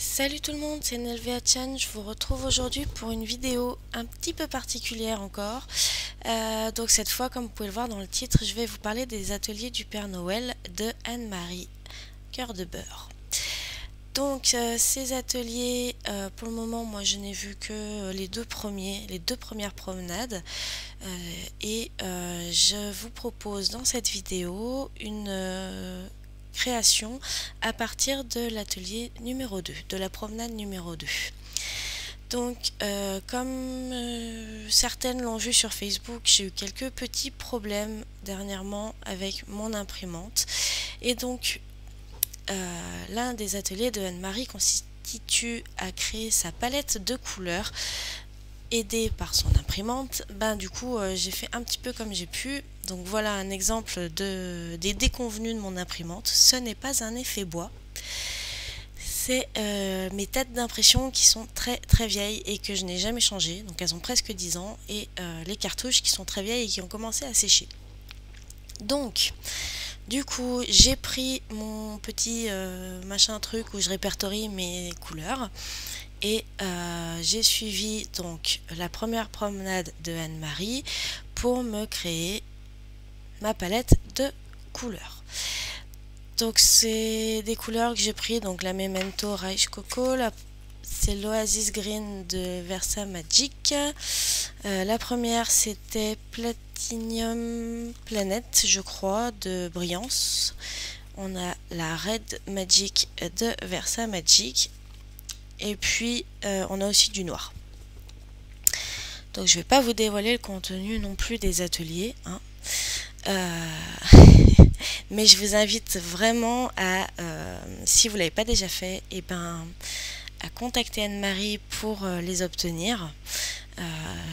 Salut tout le monde, c'est Nelvea Chan. Je vous retrouve aujourd'hui pour une vidéo un petit peu particulière encore. Donc cette fois, comme vous pouvez le voir dans le titre, je vais vous parler des ateliers du Père Noël de Anne-Marie Cœur de Beurre. Donc ces ateliers, pour le moment, moi je n'ai vu que les deux premières promenades. Je vous propose dans cette vidéo une création à partir de l'atelier numéro 2, de la promenade numéro 2. Donc comme certaines l'ont vu sur Facebook, j'ai eu quelques petits problèmes dernièrement avec mon imprimante et donc l'un des ateliers de Anne-Marie consiste à créer sa palette de couleurs aidée par son imprimante. Du coup j'ai fait un petit peu comme j'ai pu. Donc voilà un exemple des déconvenues de mon imprimante. Ce n'est pas un effet bois. C'est mes têtes d'impression qui sont très vieilles et que je n'ai jamais changées. Donc elles ont presque 10 ans. Et les cartouches qui sont très vieilles et qui ont commencé à sécher. Donc du coup j'ai pris mon petit machin truc où je répertorie mes couleurs. Et j'ai suivi donc la première promenade de Anne-Marie pour me créer ma palette de couleurs. Donc c'est des couleurs que j'ai pris, donc la Memento Rice Coco, c'est l'Oasis Green de Versa Magic. La première c'était Platinum Planet, je crois, de Brillance. On a la Red Magic de Versa Magic. Et puis on a aussi du noir. Donc je vais pas vous dévoiler le contenu non plus des ateliers, hein. Mais je vous invite vraiment à, si vous l'avez pas déjà fait, à contacter Anne-Marie pour les obtenir.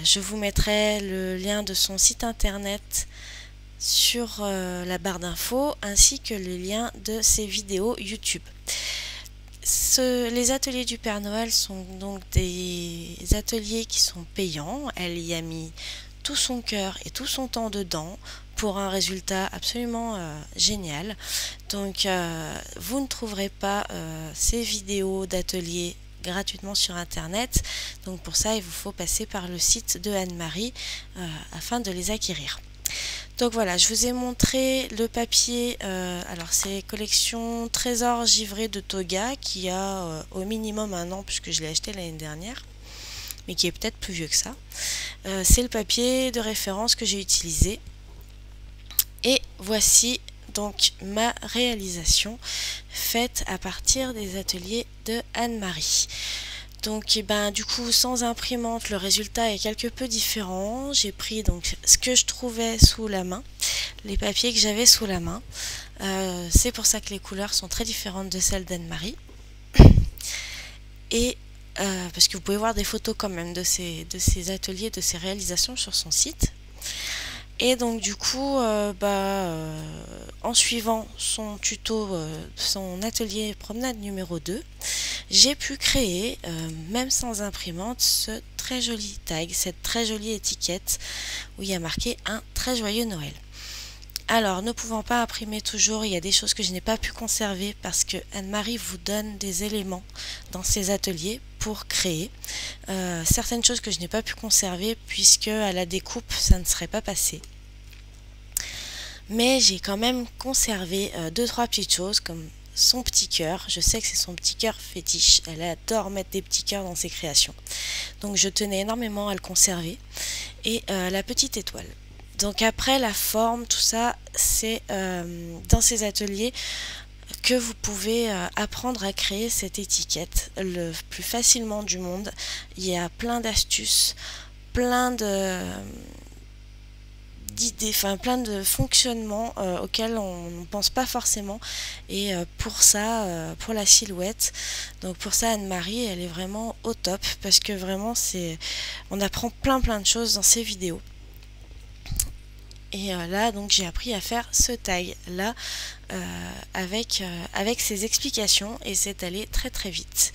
Je vous mettrai le lien de son site internet sur la barre d'infos ainsi que le lien de ses vidéos YouTube. Les ateliers du Père Noël sont donc des ateliers qui sont payants. Elle y a mis tout son cœur et tout son temps dedans pour un résultat absolument génial. Donc vous ne trouverez pas ces vidéos d'ateliers gratuitement sur internet. Donc pour ça il vous faut passer par le site de Anne-Marie afin de les acquérir. Donc voilà, je vous ai montré le papier, alors c'est collection Trésor Givré de Toga qui a au minimum 1 an puisque je l'ai acheté l'année dernière, mais qui est peut-être plus vieux que ça. C'est le papier de référence que j'ai utilisé. Et voici donc ma réalisation faite à partir des ateliers de Anne-Marie. Donc du coup sans imprimante le résultat est quelque peu différent. J'ai pris donc ce que je trouvais sous la main, les papiers que j'avais sous la main. C'est pour ça que les couleurs sont très différentes de celles d'Anne-Marie. Et parce que vous pouvez voir des photos quand même de ces ateliers, de ces réalisations sur son site. Et donc du coup, en suivant son tuto, son atelier promenade numéro 2, j'ai pu créer, même sans imprimante, ce très joli tag, cette très jolie étiquette où il y a marqué un très joyeux Noël. Alors, ne pouvant pas imprimer toujours, il y a des choses que je n'ai pas pu conserver parce que Anne-Marie vous donne des éléments dans ses ateliers pour créer. Certaines choses que je n'ai pas pu conserver puisque à la découpe, ça ne serait pas passé. Mais j'ai quand même conservé 2-3 petites choses comme son petit cœur. Je sais que c'est son petit cœur fétiche. Elle adore mettre des petits cœurs dans ses créations. Donc je tenais énormément à le conserver. Et la petite étoile. Donc après la forme, tout ça, c'est dans ces ateliers que vous pouvez apprendre à créer cette étiquette le plus facilement du monde. Il y a plein d'astuces, plein d'idées, plein de fonctionnements auxquels on ne pense pas forcément. Et pour ça, pour la silhouette, donc pour ça Anne-Marie, elle est vraiment au top parce que vraiment on apprend plein de choses dans ces vidéos. Et là donc j'ai appris à faire ce tag là avec ces explications et c'est allé très vite.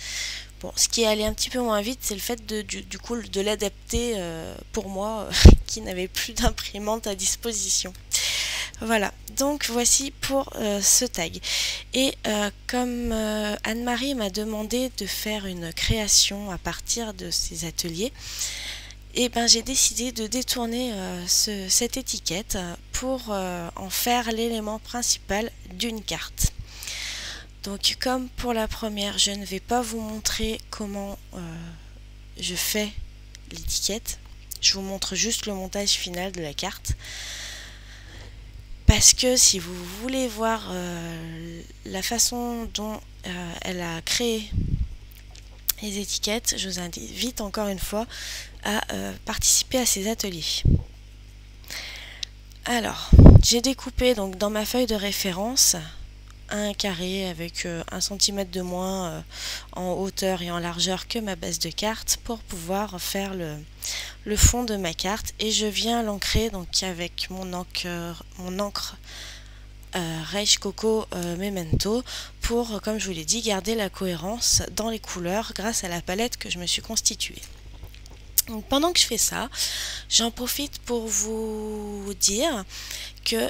Bon, ce qui est allé un petit peu moins vite, c'est le fait du coup de l'adapter pour moi qui n'avait plus d'imprimante à disposition. Voilà, donc voici pour ce tag. Et comme Anne-Marie m'a demandé de faire une création à partir de ces ateliers, et ben j'ai décidé de détourner cette étiquette pour en faire l'élément principal d'une carte. Donc comme pour la première, je ne vais pas vous montrer comment je fais l'étiquette. Je vous montre juste le montage final de la carte. Parce que si vous voulez voir la façon dont elle a créé les étiquettes, je vous invite encore une fois à participer à ces ateliers. Alors, j'ai découpé donc dans ma feuille de référence un carré avec 1 cm de moins en hauteur et en largeur que ma base de carte pour pouvoir faire le fond de ma carte, et je viens l'ancrer donc avec mon encre Reich Coco Memento pour, comme je vous l'ai dit, garder la cohérence dans les couleurs grâce à la palette que je me suis constituée. Donc, pendant que je fais ça, j'en profite pour vous dire que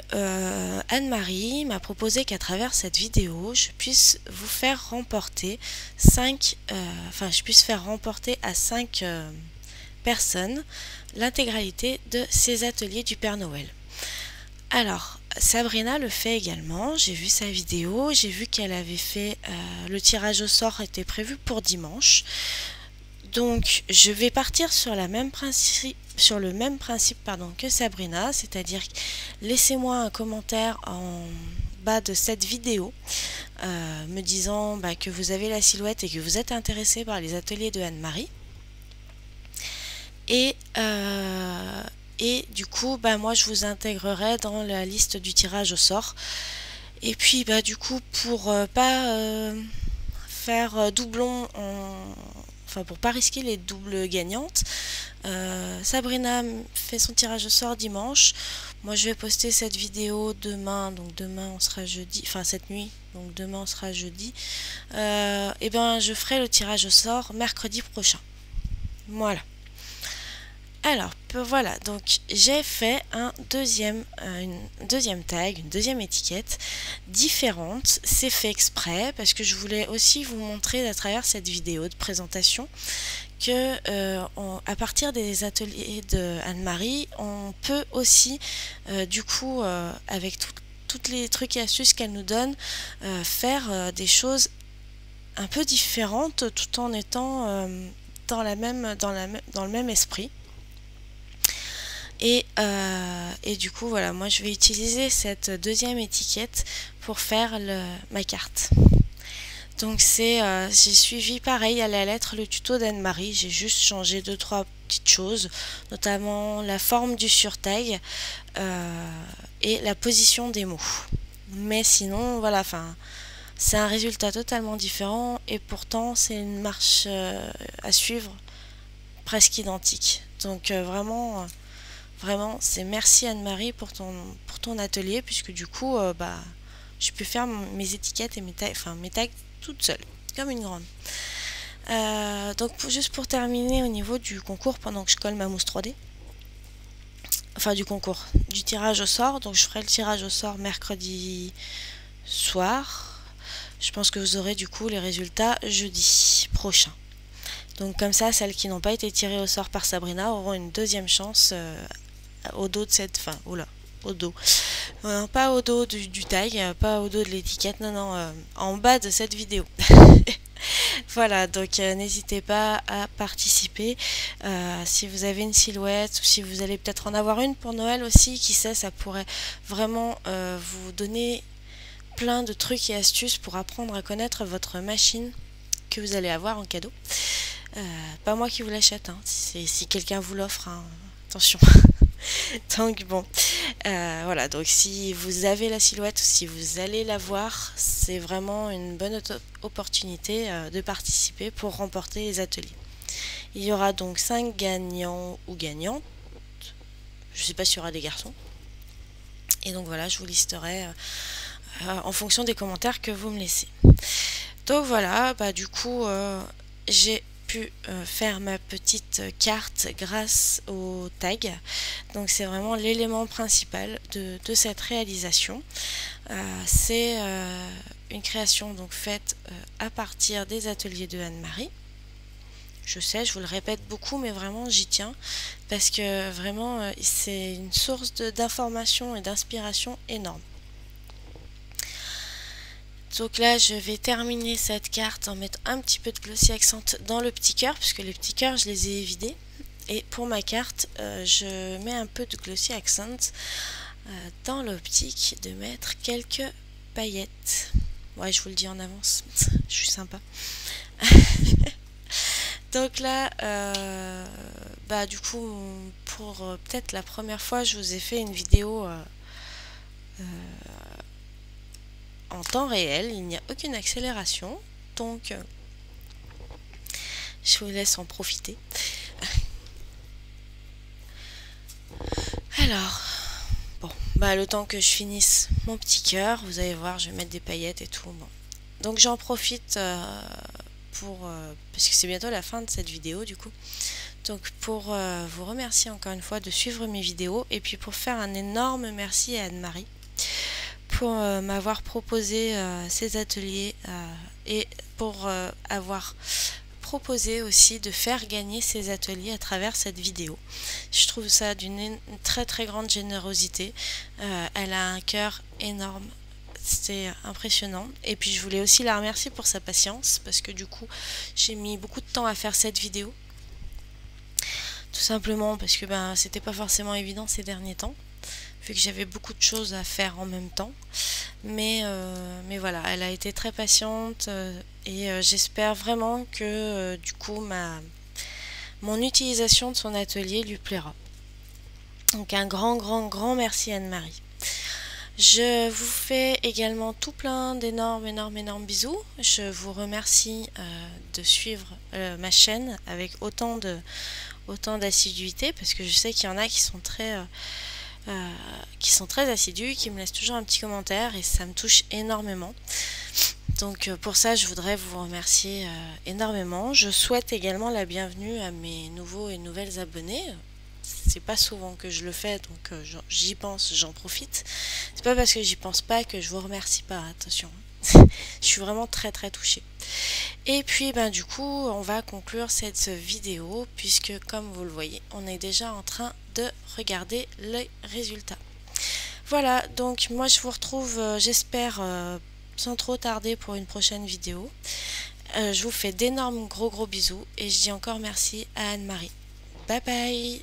Anne-Marie m'a proposé qu'à travers cette vidéo, je puisse vous faire remporter à 5 personnes l'intégralité de ces ateliers du Père Noël. Alors, Sabrina le fait également, j'ai vu sa vidéo, j'ai vu qu'elle avait fait le tirage au sort était prévu pour dimanche. Donc je vais partir sur le même principe que Sabrina, c'est-à-dire laissez-moi un commentaire en bas de cette vidéo me disant que vous avez la silhouette et que vous êtes intéressé par les ateliers de Anne-Marie. Et du coup moi je vous intégrerai dans la liste du tirage au sort. Et puis du coup pour pas faire doublon pour pas risquer les doubles gagnantes, Sabrina fait son tirage au sort dimanche. Moi je vais poster cette vidéo demain, donc demain on sera jeudi, cette nuit, donc demain on sera jeudi. Et je ferai le tirage au sort mercredi prochain. Voilà. Alors voilà, donc j'ai fait une deuxième tag, une deuxième étiquette différente. C'est fait exprès parce que je voulais aussi vous montrer à travers cette vidéo de présentation que à partir des ateliers de Anne-Marie, on peut aussi avec toutes les trucs et astuces qu'elle nous donne, faire des choses un peu différentes tout en étant dans le même esprit. Et du coup voilà, moi je vais utiliser cette deuxième étiquette pour faire ma carte. Donc j'ai suivi pareil à la lettre le tuto d'Anne-Marie, j'ai juste changé 2-3 petites choses, notamment la forme du surtail et la position des mots. Mais sinon voilà, c'est un résultat totalement différent et pourtant c'est une marche à suivre presque identique. Donc vraiment c'est merci Anne-Marie pour ton atelier, puisque du coup je peux faire mes étiquettes et mes tags toute seule comme une grande. Donc juste pour terminer au niveau du concours, pendant que je colle ma mousse 3D, du tirage au sort, donc je ferai le tirage au sort mercredi soir. Je pense que vous aurez du coup les résultats jeudi prochain. Donc comme ça, celles qui n'ont pas été tirées au sort par Sabrina auront une deuxième chance au dos de cette au dos, non, pas au dos du tag, pas au dos de l'étiquette, non, en bas de cette vidéo. Voilà, donc n'hésitez pas à participer si vous avez une silhouette, ou si vous allez peut-être en avoir une pour Noël aussi, qui sait, ça pourrait vraiment vous donner plein de trucs et astuces pour apprendre à connaître votre machine que vous allez avoir en cadeau. Pas moi qui vous l'achète, hein, si quelqu'un vous l'offre, hein, attention. Donc bon, voilà, donc si vous avez la silhouette, ou si vous allez la voir, c'est vraiment une bonne opportunité de participer pour remporter les ateliers. Il y aura donc 5 gagnants ou gagnantes, je ne sais pas s'il y aura des garçons, et donc voilà, je vous listerai en fonction des commentaires que vous me laissez. Donc voilà, du coup j'ai pu faire ma petite carte grâce au tag. Donc c'est vraiment l'élément principal de cette réalisation. C'est une création donc faite à partir des ateliers de Anne-Marie. Je sais, je vous le répète beaucoup, mais vraiment j'y tiens parce que vraiment c'est une source d'information et d'inspiration énorme. Donc là, je vais terminer cette carte en mettant un petit peu de glossy accent dans le petit cœur, puisque les petits cœurs, je les ai évidés. Et pour ma carte, je mets un peu de glossy accent dans l'optique de mettre quelques paillettes. Ouais, je vous le dis en avance, je suis sympa. Donc là, du coup, pour peut-être la première fois, je vous ai fait une vidéo en temps réel. Il n'y a aucune accélération, donc je vous laisse en profiter. Alors, bon, le temps que je finisse mon petit cœur, vous allez voir, je vais mettre des paillettes et tout. Bon. Donc j'en profite parce que c'est bientôt la fin de cette vidéo du coup. Donc pour vous remercier encore une fois de suivre mes vidéos et puis pour faire un énorme merci à Anne-Marie pour m'avoir proposé ces ateliers et pour avoir proposé aussi de faire gagner ces ateliers à travers cette vidéo. Je trouve ça d'une très très grande générosité. Elle a un cœur énorme. C'était impressionnant. Et puis je voulais aussi la remercier pour sa patience parce que du coup j'ai mis beaucoup de temps à faire cette vidéo. Tout simplement parce que c'était pas forcément évident ces derniers temps, vu que j'avais beaucoup de choses à faire en même temps. Mais voilà, elle a été très patiente et j'espère vraiment que du coup mon utilisation de son atelier lui plaira. Donc un grand merci Anne-Marie. Je vous fais également tout plein d'énormes bisous. Je vous remercie de suivre ma chaîne avec autant d'assiduité parce que je sais qu'il y en a qui sont très assidus, qui me laissent toujours un petit commentaire et ça me touche énormément. Donc pour ça je voudrais vous remercier énormément. Je souhaite également la bienvenue à mes nouveaux et nouvelles abonnés. C'est pas souvent que je le fais, donc j'y pense, j'en profite. C'est pas parce que j'y pense pas que je vous remercie pas, attention. Je suis vraiment très touchée. Et puis du coup on va conclure cette vidéo puisque comme vous le voyez on est déjà en train de regarder les résultats. Voilà, donc moi je vous retrouve j'espère sans trop tarder pour une prochaine vidéo. Je vous fais d'énormes gros bisous et je dis encore merci à Anne-Marie. Bye bye.